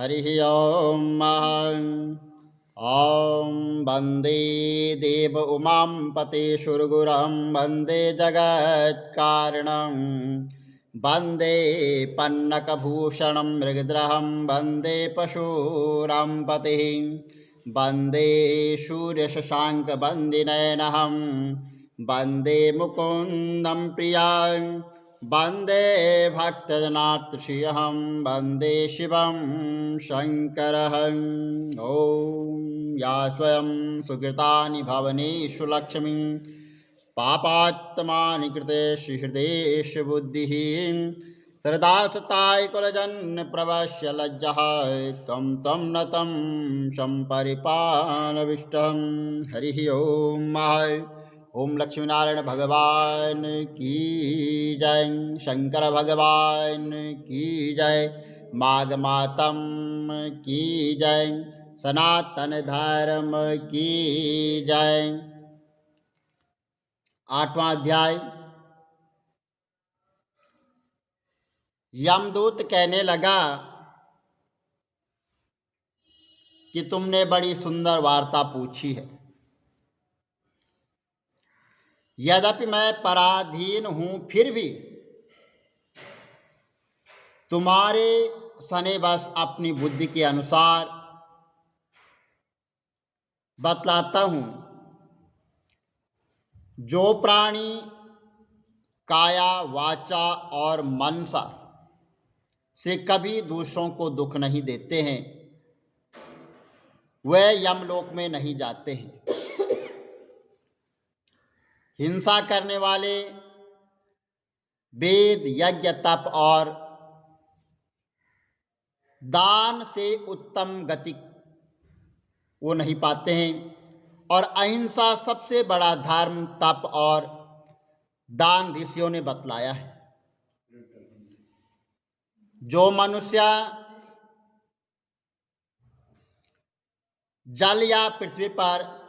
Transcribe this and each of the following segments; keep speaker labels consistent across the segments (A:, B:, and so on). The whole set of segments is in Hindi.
A: हरिः ॐ ॐ वन्दे देव उमां पतेशुरगुरं वन्दे जगत्कारणं वन्दे पन्नकभूषणं मृगद्रहं वन्दे पशूरां पतिः वन्दे सूर्यशशाङ्कवन्दिनयनहं वन्दे मुकुन्दं प्रियान् वन्दे भक्तजनार्तिहं वन्दे शिवं शङ्करम् ॐ या स्वयं सुकृतानि भवनेषु लक्ष्मीं पापात्मानि कृतेषु हृदेषु बुद्धिः सदा सताय कुलजन्यप्रवश्य लज्जः त्वं तं नतं सम्परिपालविष्टं हरिः ॐ ओम लक्ष्मीनारायण भगवान की जय। शंकर भगवान की जय। माघ मातम की जय। सनातन धर्म की जय। 8वां अध्याय। यमदूत कहने लगा कि तुमने बड़ी सुंदर वार्ता पूछी है। यद्यपि मैं पराधीन हूं, फिर भी तुम्हारे सने बस अपनी बुद्धि के अनुसार बतलाता हूं। जो प्राणी काया, वाचा और मनसा से कभी दूसरों को दुख नहीं देते हैं, वे यमलोक में नहीं जाते हैं। हिंसा करने वाले वेद, यज्ञ, तप और दान से उत्तम गति वो नहीं पाते हैं, और अहिंसा सबसे बड़ा धर्म, तप और दान ऋषियों ने बतलाया है। जो मनुष्य जल या पृथ्वी पर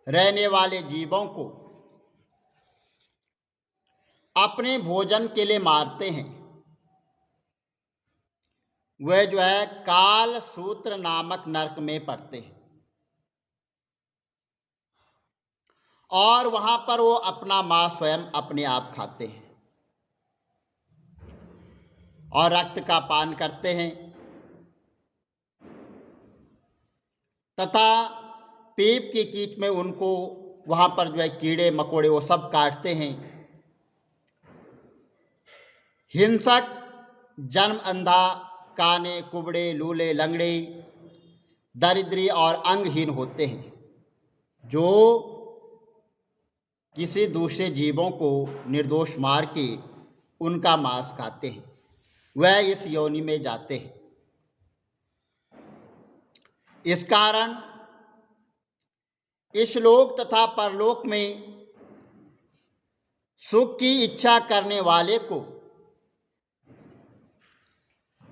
A: रहने वाले जीवों को अपने भोजन के लिए मारते हैं, वे जो है काल सूत्र नामक नरक में पड़ते हैं, और वहां पर वो अपना मांस स्वयं अपने आप खाते हैं और रक्त का पान करते हैं, तथा पीप की कीच में उनको वहां पर जो है कीड़े मकोड़े वो सब काटते हैं। हिंसक जन्म अंधा, काने, कुबड़े, लूले, लंगड़े, दरिद्री और अंगहीन होते हैं, जो किसी दूसरे जीवों को निर्दोष मार के उनका मांस खाते हैं, वह इस योनि में जाते हैं। इस कारण इस लोक तथा परलोक में सुख की इच्छा करने वाले को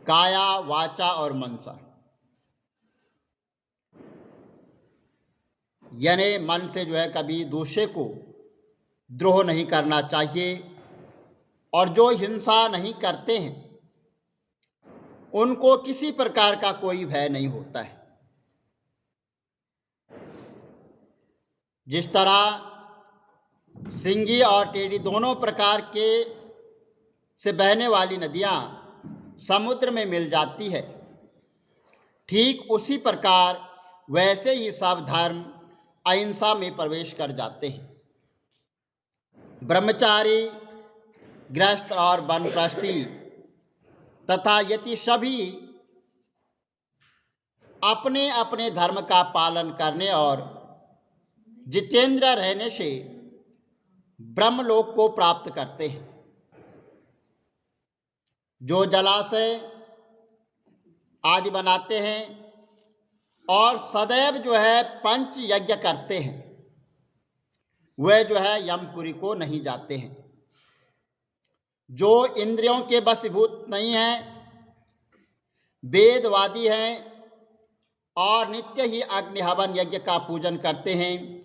A: काया, वाचा और मनसा यानी मन से जो है कभी दूसरे को द्रोह नहीं करना चाहिए, और जो हिंसा नहीं करते हैं उनको किसी प्रकार का कोई भय नहीं होता है। जिस तरह सिंगी और टेढ़ी दोनों प्रकार के से बहने वाली नदियां समुद्र में मिल जाती है, ठीक उसी प्रकार वैसे ही सब धर्म अहिंसा में प्रवेश कर जाते हैं। ब्रह्मचारी, गृहस्थ और वानप्रस्थी तथा यति सभी अपने अपने धर्म का पालन करने और जितेंद्र रहने से ब्रह्मलोक को प्राप्त करते हैं। जो जलाशय आदि बनाते हैं और सदैव जो है पंच यज्ञ करते हैं, वे जो है यमपुरी को नहीं जाते हैं। जो इंद्रियों के वशीभूत नहीं हैं, वेदवादी हैं और नित्य ही अग्नि हवन यज्ञ का पूजन करते हैं,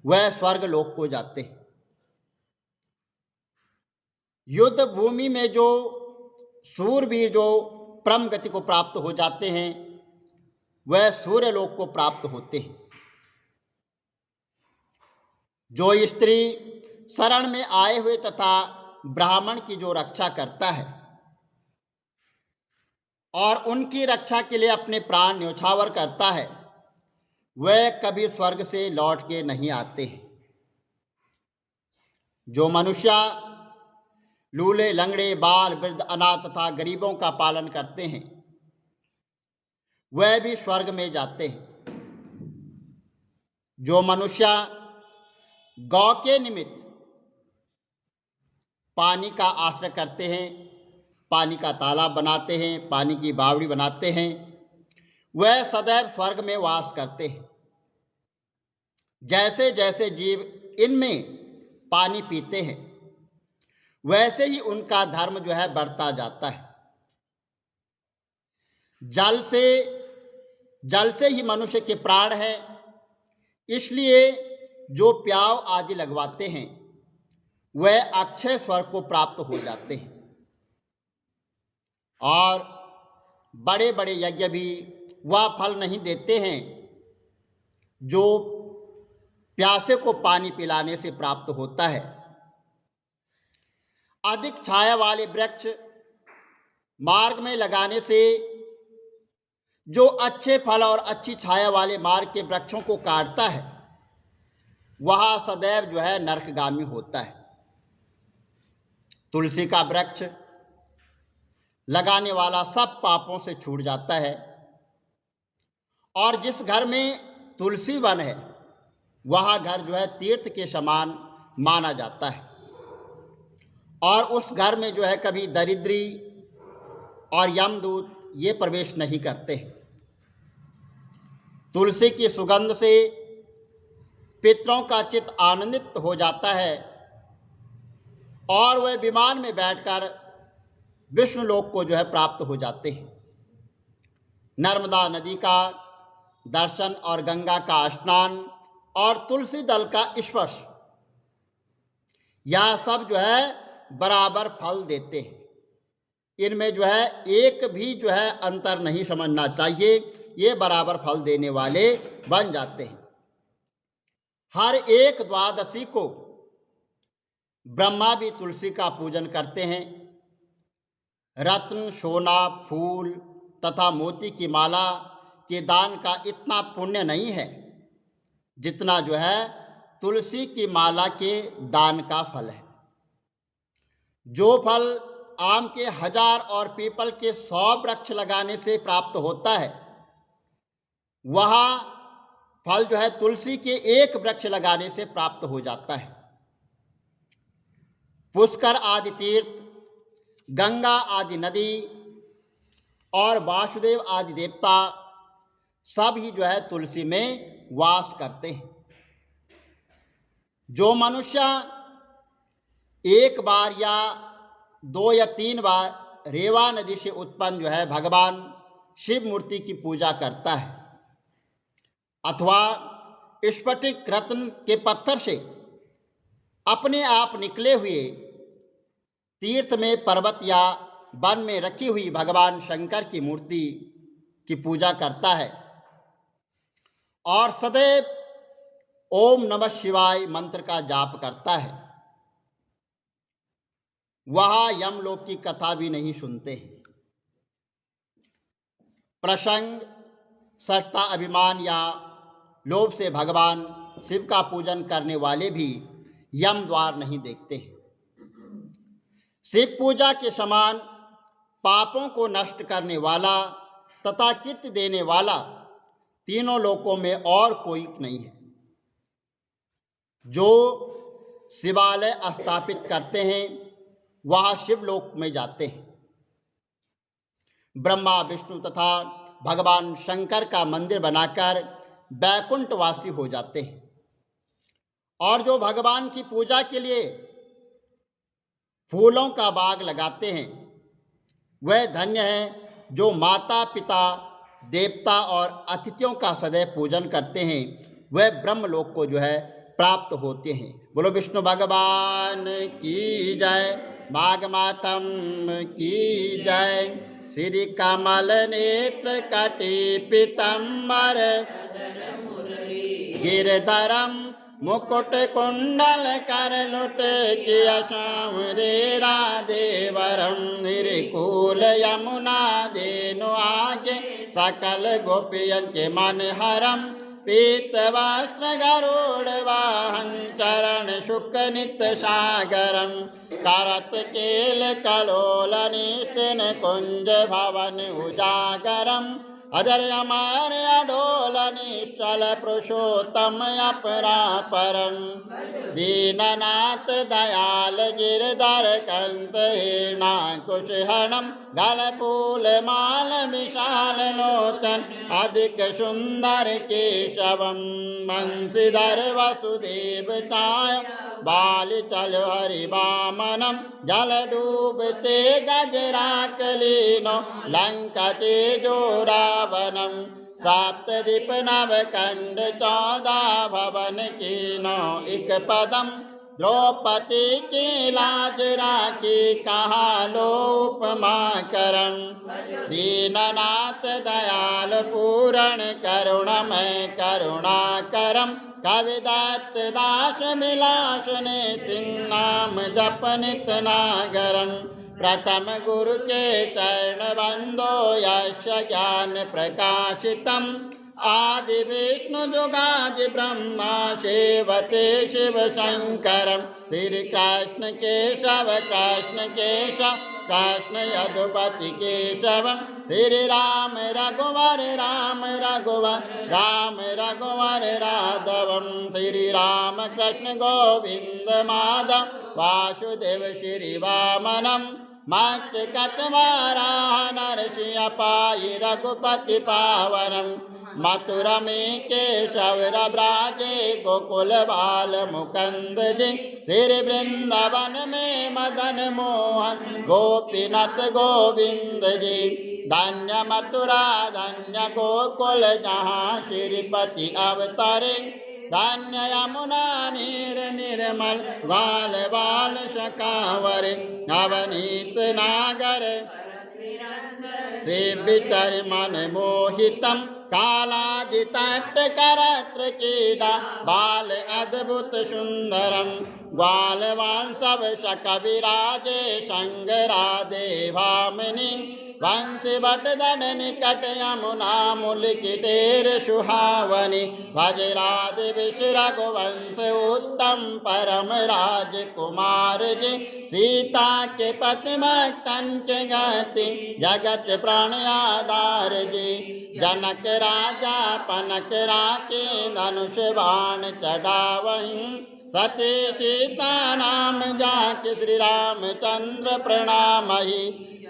A: वह स्वर्ग लोक को जाते हैं। युद्ध भूमि में जो सूरवीर जो परम गति को प्राप्त हो जाते हैं, वह सूर्य लोक को प्राप्त होते हैं। जो स्त्री शरण में आए हुए तथा ब्राह्मण की जो रक्षा करता है और उनकी रक्षा के लिए अपने प्राण न्यौछावर करता है, वह कभी स्वर्ग से लौट के नहीं आते हैं। जो मनुष्य लूले लंगड़े बाल वृद्ध अनाथ तथा गरीबों का पालन करते हैं, वह भी स्वर्ग में जाते हैं। जो मनुष्य गौ के निमित्त पानी का आश्रय करते हैं, पानी का तालाब बनाते हैं, पानी की बावड़ी बनाते हैं, वह सदैव स्वर्ग में वास करते हैं। जैसे जैसे जीव इनमें पानी पीते हैं, वैसे ही उनका धर्म जो है बढ़ता जाता है। जल से ही मनुष्य के प्राण है, इसलिए जो प्याव आदि लगवाते हैं वह अक्षय स्वर्ग को प्राप्त हो जाते हैं। और बड़े बड़े यज्ञ भी वह फल नहीं देते हैं जो प्यासे को पानी पिलाने से प्राप्त होता है। अधिक छाया वाले वृक्ष मार्ग में लगाने से जो अच्छे फल और अच्छी छाया वाले मार्ग के वृक्षों को काटता है, वह सदैव जो है नरकगामी होता है। तुलसी का वृक्ष लगाने वाला सब पापों से छूट जाता है। और जिस घर में तुलसी वन है, वह घर जो है तीर्थ के समान माना जाता है। और उस घर में जो है कभी दरिद्री और यमदूत ये प्रवेश नहीं करते। तुलसी की सुगंध से पितरों का चित्त आनंदित हो जाता है और वह विमान में बैठकर विष्णु लोक को जो है प्राप्त हो जाते हैं। नर्मदा नदी का दर्शन और गंगा का स्नान और तुलसी दल का स्पर्श, यह सब जो है बराबर फल देते हैं। इनमें जो है एक भी जो है अंतर नहीं समझना चाहिए, ये बराबर फल देने वाले बन जाते हैं। हर एक द्वादशी को ब्रह्मा भी तुलसी का पूजन करते हैं। रत्न, सोना, फूल तथा मोती की माला के दान का इतना पुण्य नहीं है जितना जो है तुलसी की माला के दान का फल है। जो फल आम के 1000 और पीपल के 100 वृक्ष लगाने से प्राप्त होता है, वह फल जो है तुलसी के एक वृक्ष लगाने से प्राप्त हो जाता है। पुष्कर आदि तीर्थ, गंगा आदि नदी और वासुदेव आदि देवता सब ही जो है तुलसी में वास करते हैं। जो मनुष्य एक बार या 2 या 3 बार रेवा नदी से उत्पन्न जो है भगवान शिव मूर्ति की पूजा करता है, अथवा स्फटिक रत्न के पत्थर से अपने आप निकले हुए तीर्थ में, पर्वत या वन में रखी हुई भगवान शंकर की मूर्ति की पूजा करता है और सदैव ओम नमः शिवाय मंत्र का जाप करता है, वह यमलोक की कथा भी नहीं सुनते। प्रसंग, सत्ता, अभिमान या लोभ से भगवान शिव का पूजन करने वाले भी यम द्वार नहीं देखते। शिव पूजा के समान पापों को नष्ट करने वाला तथा कीर्ति देने वाला तीनों लोकों में और कोई नहीं है। जो शिवालय स्थापित करते हैं वह शिवलोक में जाते हैं। ब्रह्मा, विष्णु तथा भगवान शंकर का मंदिर बनाकर बैकुंठवासी हो जाते हैं। और जो भगवान की पूजा के लिए फूलों का बाग लगाते हैं, वह धन्य है जो माता पिता, देवता और अतिथियों का सदैव पूजन करते हैं, वह ब्रह्मलोक को जो है प्राप्त होते हैं। बोलो विष्णु भगवान की जय, भागमातम की जय, श्री कमल नेत्र कटी पीतम्बर गिरधरम मुकुट कुंडल कर लुट किया सांवरे राधेवरम निरकूल यमुना देनु आगे सकल गोपियन के मन हरम पीत वस्त्र गरुड़ वाहन चरण शुक नित सागरम करत केल कलोल निस्तिन कुंज भवन उजागरम अजर अमर अडोल निश्चल पुरुषोत्तम अपरापरम दीननाथ दयाल गिरधर कंस हिरणाकुशहरणम गलपूल माल विशाल लोचन अधिक सुंदर केशवम बंशीधर वसुदेव ताय बाल चल हरि वामनम जल डूबते गजराकलीनो लंका तेजो रावणम सप्तदीप नवकंड 14 भवन कीनो एक पदम द्रौपदी की लाज राखी कहा लो उपमा करम दीननाथ दयाल पूरण करुणमय करुणा करम कविदत्त दास विलास ने नाम जप नित नागरम प्रथम गुरु के चरण बंदो यश ज्ञान प्रकाशितम आदि विष्णु जुगादि ब्रह्मा सेवते शिव शंकरम श्री कृष्ण केशव कृष्ण केशव कृष्ण यदुपति केशव श्री राम रघुवर राम रघुवर राम रघुवर राघवम श्री राम कृष्ण गोविंद माधव वासुदेव श्री वामनम मत्स्य कचवाराह नरसिंह पाई रघुपति पावनम मथुरा में केशव ब्राजे गोकुल बाल मुकुंद जी श्री वृंदावन में मदन मोहन गोपीनाथ गोविंद जी धन्य मथुरा धन्य गोकुल जहाँ श्रीपति अवतरे धन्य यमुना नीर निर्मल ग्वाल बाल शकावर नवनीत नागर से बितर मन मोहितम कालादितट करत्र कीड़ा बाल अद्भुत सुंदरम ग्वाल बाल सब शक विराजे संग राधे भामिनी वंशी बट दन निकट यमुना मूल किटेर सुहावनी भज राधे विश्व रघुवंश उत्तम परम राजकुमार जी सीता के पति भक्तन के गति जगत प्राण आधार जी जनक राजा पनक राके धनुष बाण चढ़ावहीं सती सीता नाम जाके श्री रामचंद्र प्रणामहि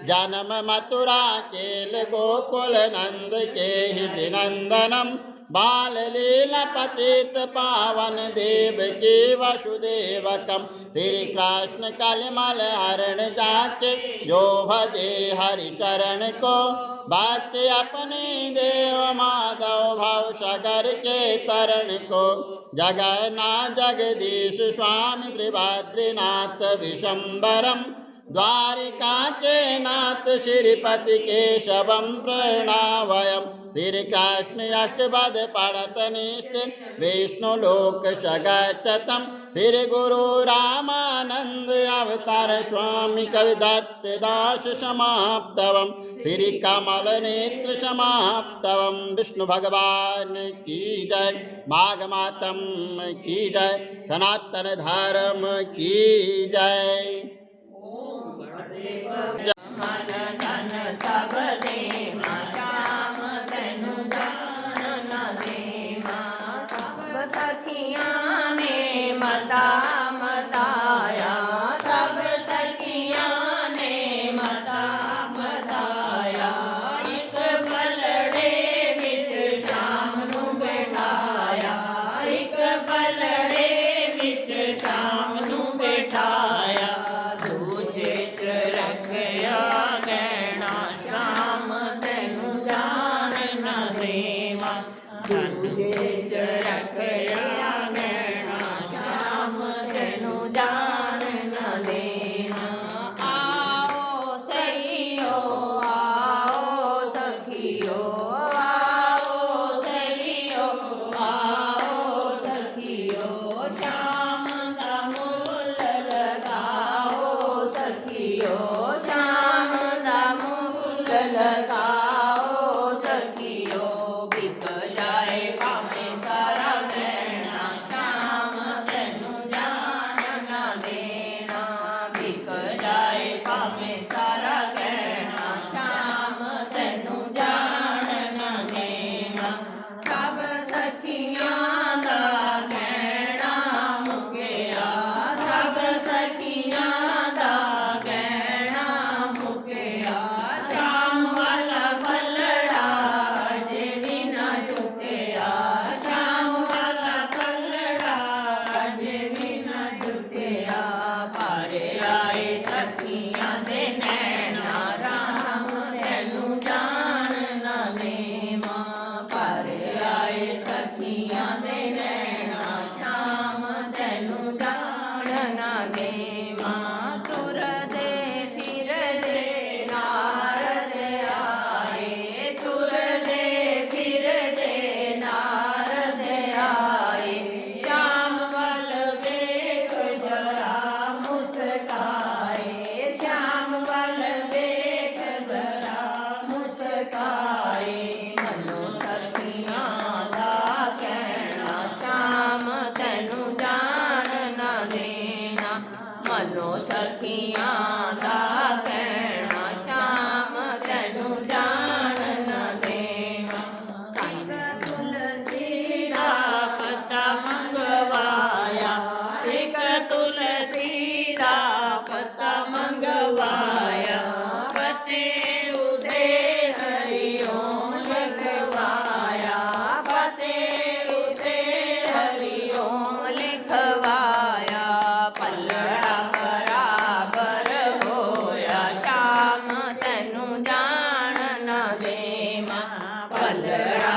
A: जन्म मथुरा केल गोकुल नंद के हृदय नंदनम बाल लीला पतित पावन देव के वसुदेवकम श्री कृष्ण कलमल हरण जाके जो भजे हरि चरण को भक्ति अपने देव माधव भाव सागर के तरण को जगन्ना जगदीश स्वामी श्री बद्रीनाथ विशंबरम द्वारिका के नाथ श्रीपति केशवम प्रणावयम श्री कृष्ण अष्टपद पढ़त निष्ठिन विष्णु लोक सगतम श्री गुरु रामानंद अवतार स्वामी कविदत्त दास समाप्तवम श्री कमल नेत्र समाप्तवम विष्णु भगवान की जय माघ मातम की जय सनातन धर्म की जय।
B: मन धन सब दे मां श्याम तनु जान न दे मां सब सखियां ने मता मताया सब सखियां ने मता मताया एक पलड़े विच श्याम नू बैठाया एक पलड़े विच श्याम नू बैठाया दूजे च रखया गैणा श्याम तैनू जान न देवा दूजे च रखया गैणा श्याम तैनू जान न देवा आओ सैयो आओ सखियो आओ सखियो आओ सखियो श्याम दा मुल लगाओ सखियो श्याम दा मुल लगाओ सखियो बिक जाए भावें सारा गहना श्याम तैनू जान ना देना बिक जाए भावें सारा गहना श्याम तैनू जान ना देना सब सखियां दा गहना मुकिया सब सखियां दा गहना मुकिया श्याम वाला पलड़ा अजे भी ना चुकिया श्याम वाला पलड़ा अजे भी ना चुकिया पर आए सखियां दे नैना राम तैनू जान ना देवा पर आए सखियां दे नैना श्याम तैनू जान ना देवा तुर दे फिर दे नारद आए तुर दे फिर दे नारद आए श्याम वल वेख जरा मुस्काए श्याम वल वेख जरा मुस्काए मनो सखियां दा कहना श्याम तैनू जान ना देना मनो सखियां दा कहना श्याम तैनू जान ना देना एक तुलसी दा पत्ता मंगवाया एक तुलसी दा पत्ता मंगवाया पते उधे हरिओम लिखवाया पते उधे हरिओम लिखवाया पलड़ा बराबर होया श्याम तैनू जान ना देवा पलड़ा